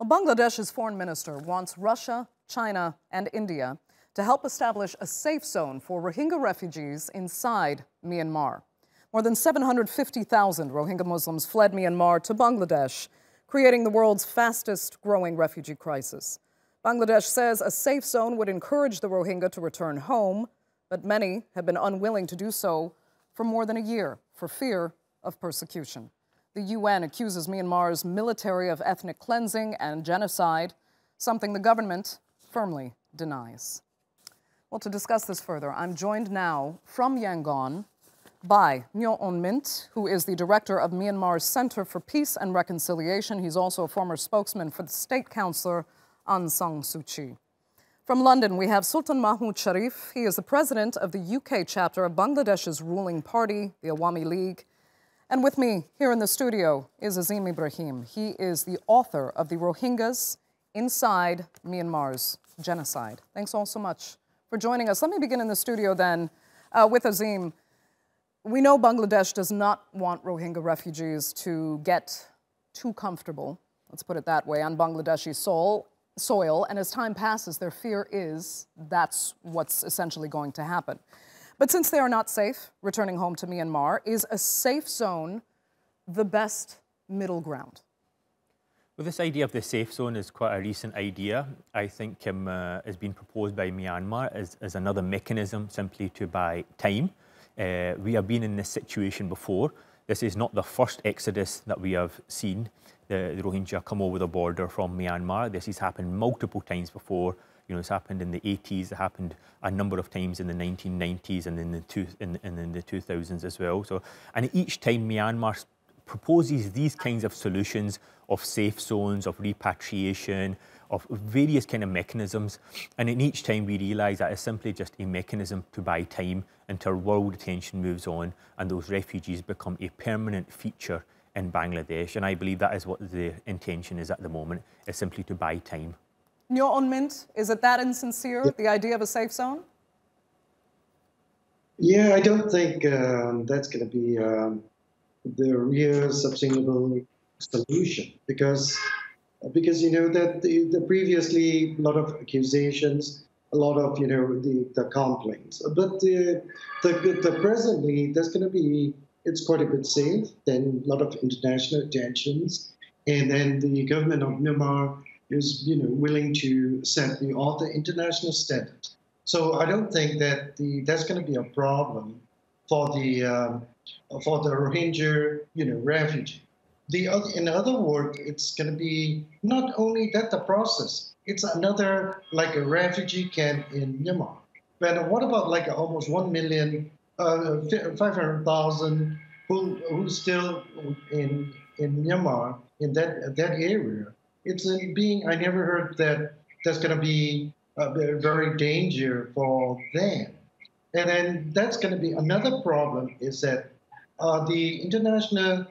Well, Bangladesh's foreign minister wants Russia, China, and India to help establish a safe zone for Rohingya refugees inside Myanmar. More than 750,000 Rohingya Muslims fled Myanmar to Bangladesh, creating the world's fastest growing refugee crisis. Bangladesh says a safe zone would encourage the Rohingya to return home, but many have been unwilling to do so for more than a year for fear of persecution. The UN accuses Myanmar's military of ethnic cleansing and genocide, something the government firmly denies. Well, to discuss this further, I'm joined now from Yangon by Nyo Ohn Myint, who is the director of Myanmar's Center for Peace and Reconciliation. He's also a former spokesman for the state councillor Aung San Suu Kyi. From London, we have Sultan Mahmud Sharif. He is the president of the UK chapter of Bangladesh's ruling party, the Awami League. And with me here in the studio is Azeem Ibrahim. He is the author of The Rohingyas Inside Myanmar's Genocide. Thanks all so much for joining us. Let me begin in the studio then with Azeem. We know Bangladesh does not want Rohingya refugees to get too comfortable, let's put it that way, on Bangladeshi soil, and as time passes, their fear is that's what's essentially going to happen. But since they are not safe returning home to Myanmar, is a safe zone the best middle ground? Well, this idea of the safe zone is quite a recent idea. I think has been proposed by Myanmar as another mechanism simply to buy time. We have been in this situation before. This is not the first exodus that we have seen. The Rohingya come over the border from Myanmar. This has happened multiple times before. You know, it's happened in the 80s, it happened a number of times in the 1990s and in the 2000s as well. So, and each time Myanmar proposes these kinds of solutions of safe zones, of repatriation, of various kind of mechanisms. And in each time we realise that it's simply just a mechanism to buy time until world attention moves on and those refugees become a permanent feature in Bangladesh. And I believe that is what the intention is at the moment, is simply to buy time. Nyo Ohn Myint, is it that insincere, the idea of a safe zone? Yeah, I don't think that's going to be the real sustainable solution because you know that the previously a lot of accusations, a lot of the complaints, but the presently there's going to be, it's quite a bit safe. Then a lot of international tensions, and then the government of Myanmar is willing to set the international standard. So I don't think that that's going to be a problem for the Rohingya refugee. In other words, it's going to be not only that the process, it's another like a refugee camp in Myanmar. But what about like almost 1,500,000 who still in Myanmar in that area? It's I never heard that that's going to be very danger for them. And then that's going to be another problem is that the international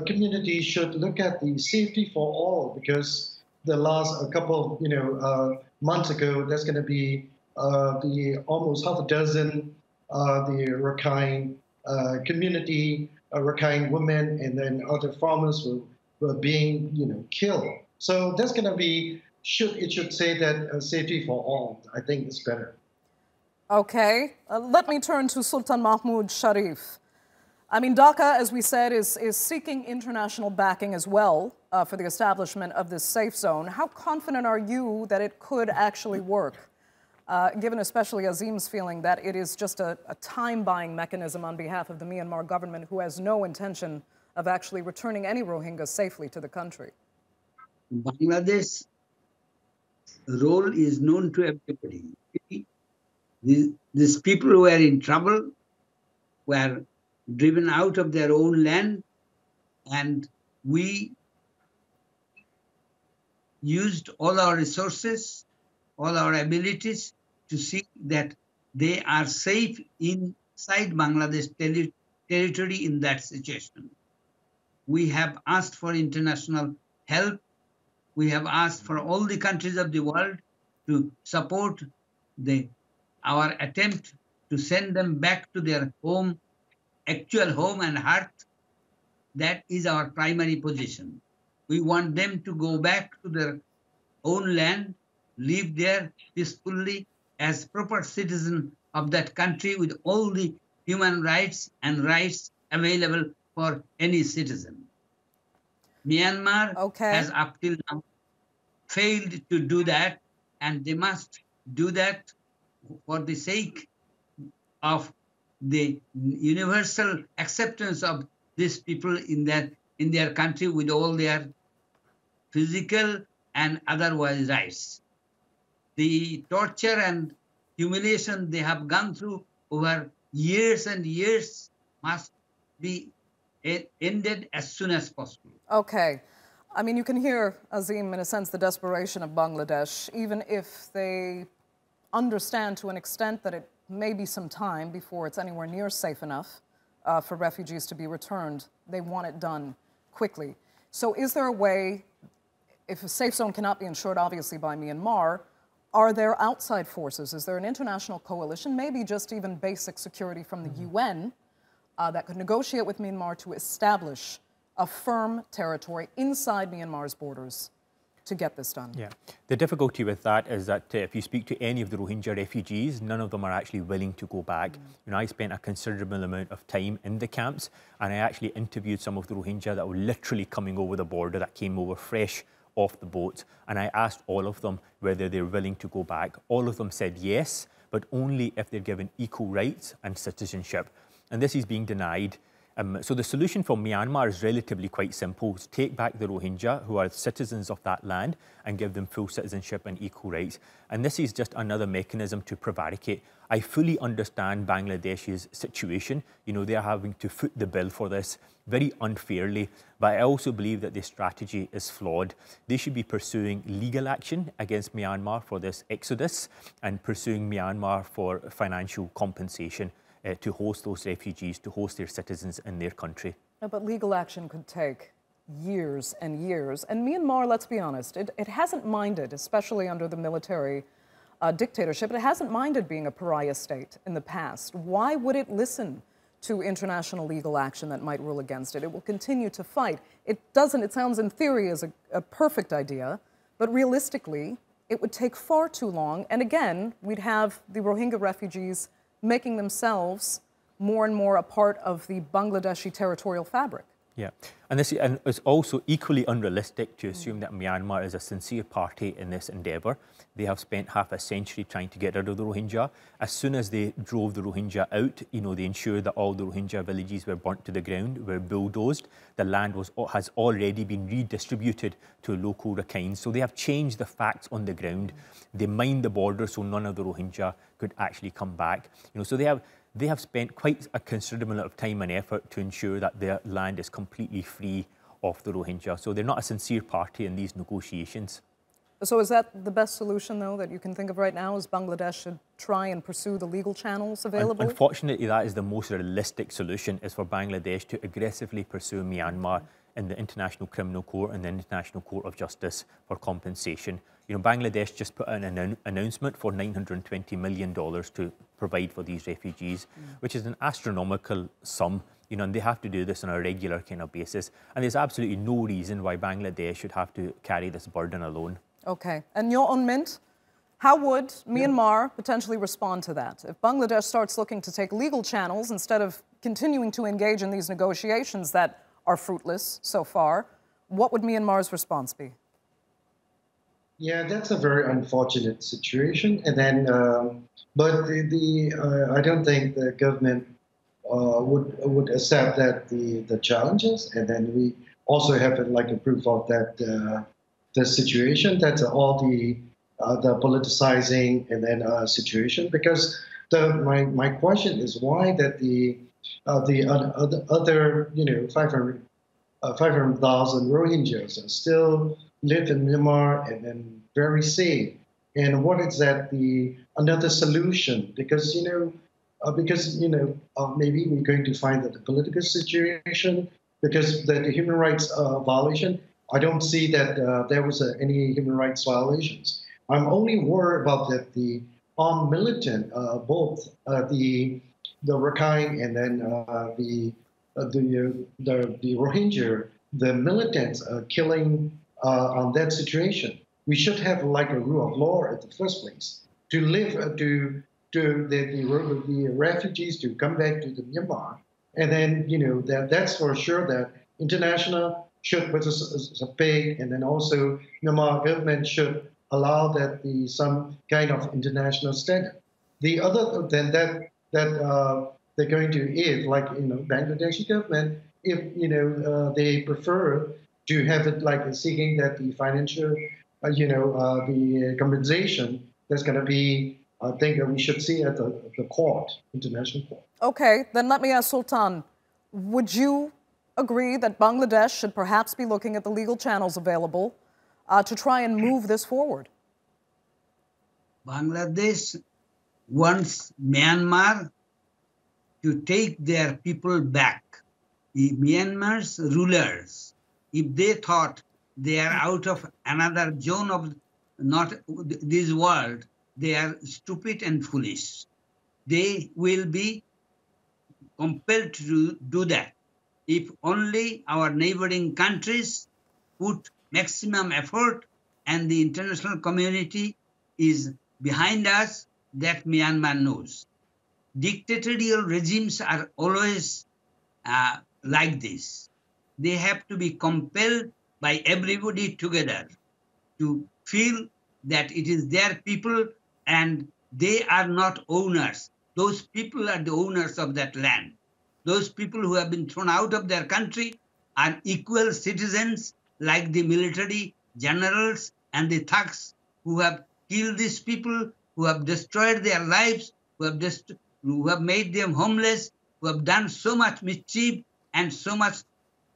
community should look at the safety for all, because the last couple months ago, there's going to be the almost half a dozen the Rakhine community, Rakhine women, and then other farmers were being killed. So that's going to be, it should say that safety for all. I think it's better. Okay. Let me turn to Sultan Mahmud Sharif. I mean, Dhaka, as we said, is seeking international backing as well for the establishment of this safe zone. How confident are you that it could actually work, given especially Azeem's feeling that it is just a time-buying mechanism on behalf of the Myanmar government, who has no intention of actually returning any Rohingyas safely to the country? Bangladesh's role is known to everybody. These people who are in trouble were driven out of their own land, and we used all our resources, all our abilities to see that they are safe inside Bangladesh territory in that situation. We have asked for international help. We have asked for all the countries of the world to support our attempt to send them back to their home, actual home and heart. That is our primary position. We want them to go back to their own land, live there peacefully as proper citizen of that country with all the human rights and rights available for any citizen. Myanmar has up till now failed to do that, and they must do that for the sake of the universal acceptance of these people in their country with all their physical and otherwise rights. The torture and humiliation they have gone through over years and years must be ended as soon as possible. Okay. I mean, you can hear, Azeem, in a sense, the desperation of Bangladesh, even if they understand to an extent that it may be some time before it's anywhere near safe enough for refugees to be returned. They want it done quickly. So is there a way, if a safe zone cannot be ensured, obviously, by Myanmar, are there outside forces? Is there an international coalition, maybe just even basic security from the UN, that could negotiate with Myanmar to establish a firm territory inside Myanmar's borders to get this done? Yeah. The difficulty with that is that if you speak to any of the Rohingya refugees, none of them are actually willing to go back. You know, I spent a considerable amount of time in the camps, and I actually interviewed some of the Rohingya that were literally coming over the border, that came over fresh off the boat, and I asked all of them whether they're willing to go back. All of them said yes, but only if they're given equal rights and citizenship. And this is being denied. So the solution for Myanmar is relatively quite simple. It's take back the Rohingya, who are citizens of that land, and give them full citizenship and equal rights. And this is just another mechanism to prevaricate. I fully understand Bangladesh's situation. You know, they are having to foot the bill for this very unfairly. But I also believe that this strategy is flawed. They should be pursuing legal action against Myanmar for this exodus and pursuing Myanmar for financial compensation to host those refugees, to host their citizens in their country. No, but legal action could take years and years. And Myanmar, let's be honest, it hasn't minded, especially under the military dictatorship, it hasn't minded being a pariah state in the past. Why would it listen to international legal action that might rule against it? It will continue to fight. It sounds in theory as a perfect idea, but realistically, it would take far too long. And again, we'd have the Rohingya refugees making themselves more and more a part of the Bangladeshi territorial fabric. Yeah, and it's also equally unrealistic to assume that Myanmar is a sincere party in this endeavour. They have spent half a century trying to get rid of the Rohingya. As soon as they drove the Rohingya out, you know, they ensured that all the Rohingya villages were burnt to the ground, were bulldozed. The land has already been redistributed to local Rakhines. So they have changed the facts on the ground. They mined the border so none of the Rohingya could actually come back. You know, so they have spent quite a considerable amount of time and effort to ensure that their land is completely free of the Rohingya. So they're not a sincere party in these negotiations. So is that the best solution, though, that you can think of right now, is Bangladesh should try and pursue the legal channels available? Unfortunately, that is the most realistic solution, is for Bangladesh to aggressively pursue Myanmar in the International Criminal Court and the International Court of Justice for compensation. You know, Bangladesh just put out an announcement for $920 million to provide for these refugees, which is an astronomical sum. You know, and they have to do this on a regular kind of basis. And there's absolutely no reason why Bangladesh should have to carry this burden alone. Okay. And Nyo Ohn Myint, how would Myanmar potentially respond to that? If Bangladesh starts looking to take legal channels instead of continuing to engage in these negotiations that are fruitless so far, what would Myanmar's response be? Yeah, that's a very unfortunate situation. And then, but I don't think the government would accept that the challenges. And then we also have like a proof of that the situation. That's all the politicizing and then situation. Because my question is why that the other 500,000 Rohingyas are still live in Myanmar and then very safe. And what is that another solution? Because maybe we're going to find that the political situation, because the human rights violation, I don't see that there was any human rights violations. I'm only worried about that the armed militant, both the Rakhine and then the Rohingya, the militants are killing on that situation. we should have like a rule of law at the first place to live the refugees to come back to the Myanmar, and then that's for sure that international should participate, and then also Myanmar government should allow that some kind of international standard. The other than that they're going to, if like Bangladeshi government, if they prefer to have it like seeking that the financial the compensation, that's going to be, I think that we should see at the court, international court. Okay, then let me ask Sultan, would you agree that Bangladesh should perhaps be looking at the legal channels available to try and move this forward? Bangladesh wants Myanmar to take their people back. The Myanmar's rulers, if they thought they are out of another zone of not this world, they are stupid and foolish. They will be compelled to do that if only our neighboring countries put maximum effort and the international community is behind us, that Myanmar knows. Dictatorial regimes are always like this. They have to be compelled by everybody together to feel that it is their people and they are not owners. Those people are the owners of that land. Those people who have been thrown out of their country are equal citizens like the military generals and the thugs who have killed these people, who have destroyed their lives, who have made them homeless, who have done so much mischief and so much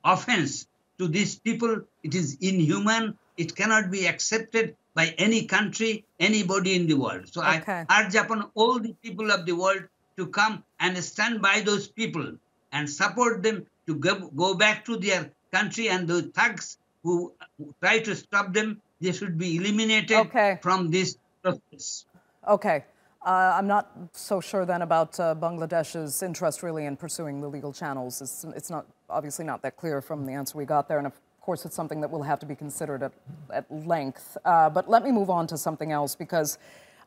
offense to these people. It is inhuman. It cannot be accepted by any country, anybody in the world. So okay. I urge upon all the people of the world to come and stand by those people and support them to go back to their country, and those thugs who try to stop them, they should be eliminated from this process. Okay. I'm not so sure then about Bangladesh's interest really in pursuing the legal channels. It's not obviously not that clear from the answer we got there, and of course it's something that will have to be considered at length. But let me move on to something else, because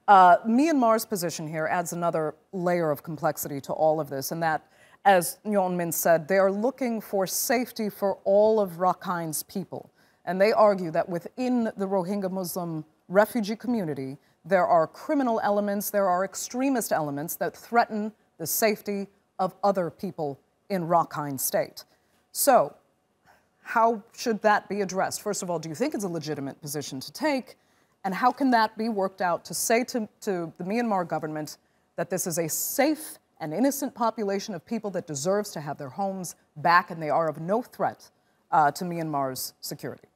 Myanmar's position here adds another layer of complexity to all of this, and that, as Nyo Ohn Myint said, they are looking for safety for all of Rakhine's people. And they argue that within the Rohingya Muslim refugee community, there are criminal elements, there are extremist elements that threaten the safety of other people in Rakhine State. So, how should that be addressed? First of all, do you think it's a legitimate position to take? And how can that be worked out to say to the Myanmar government that this is a safe and innocent population of people that deserves to have their homes back, and they are of no threat to Myanmar's security?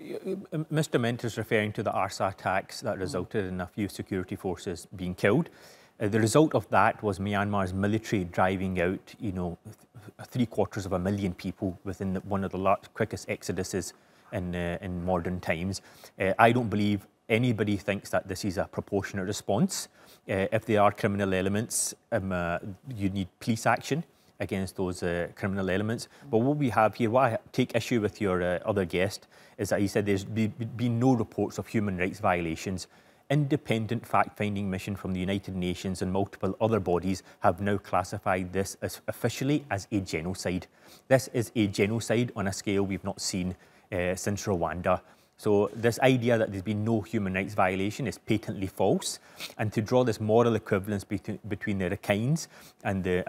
Mr. Myint is referring to the ARSA attacks that resulted in a few security forces being killed. The result of that was Myanmar's military driving out, 750,000 people within one of the quickest exoduses in modern times. I don't believe anybody thinks that this is a proportionate response. If there are criminal elements, you need police action against those criminal elements. But what we have here, what I take issue with your other guest, is that he said there's been no reports of human rights violations. Independent fact-finding mission from the United Nations and multiple other bodies have now classified this as officially as a genocide. This is a genocide on a scale we've not seen since Rwanda. So this idea that there's been no human rights violation is patently false, and to draw this moral equivalence between the Rakhines and the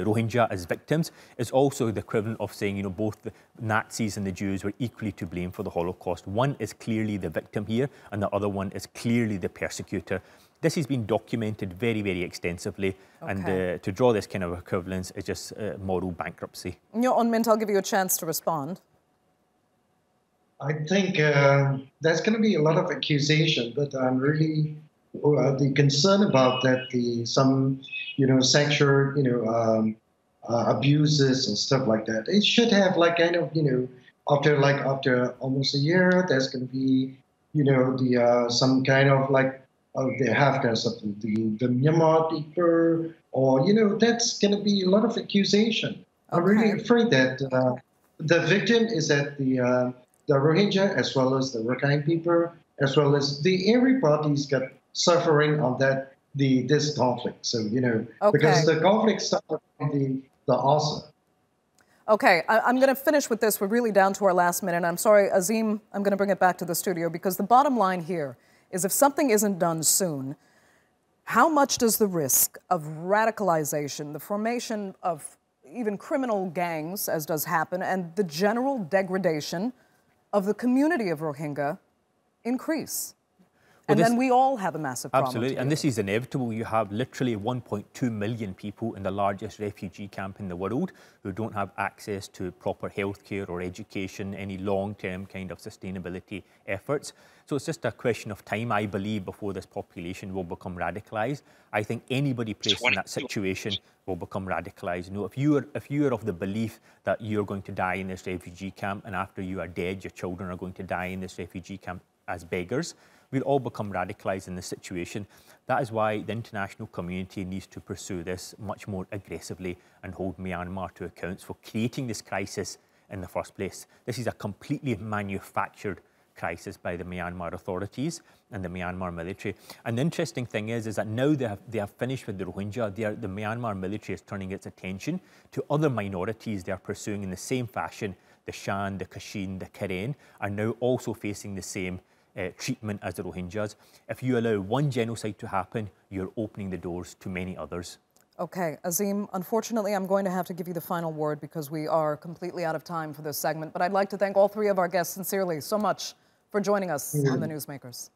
Rohingya as victims is also the equivalent of saying, both the Nazis and the Jews were equally to blame for the Holocaust. One is clearly the victim here, and the other one is clearly the persecutor. This has been documented very, very extensively, and to draw this kind of equivalence is just moral bankruptcy. Nyo Ohn Myint, I'll give you a chance to respond. I think there's going to be a lot of accusation, but I'm really the concern about that some sexual abuses and stuff like that. It should have like kind of after almost a year, there's going to be some kind of like they have the Myanmar people, or that's going to be a lot of accusation. I'm really afraid that the victim is at the the Rohingya as well as the Rakhine people, as well as everybody's got suffering on this conflict. So, because the conflict started from the ASA. Okay, I'm going to finish with this. We're really down to our last minute. I'm sorry, Azeem, I'm going to bring it back to the studio because the bottom line here is if something isn't done soon, how much does the risk of radicalization, the formation of even criminal gangs, as does happen, and the general degradation of the community of Rohingya increase? And then we all have a massive problem. Absolutely, and this is inevitable. You have literally 1.2 million people in the largest refugee camp in the world who don't have access to proper healthcare or education, any long-term kind of sustainability efforts. So it's just a question of time, I believe, before this population will become radicalized. I think anybody placed in that situation will become radicalized. If you are of the belief that you're going to die in this refugee camp, and after you are dead, your children are going to die in this refugee camp as beggars, we'll all become radicalized in this situation. That is why the international community needs to pursue this much more aggressively and hold Myanmar to account for creating this crisis in the first place. This is a completely manufactured crisis by the Myanmar authorities and the Myanmar military. And the interesting thing is that now they have finished with the Rohingya. The Myanmar military is turning its attention to other minorities they are pursuing in the same fashion. The Shan, the Kachin, the Karen are now also facing the same treatment as the Rohingyas. If you allow one genocide to happen, you're opening the doors to many others. Okay, Azeem, unfortunately, I'm going to have to give you the final word because we are completely out of time for this segment. But I'd like to thank all three of our guests sincerely so much for joining us on The Newsmakers.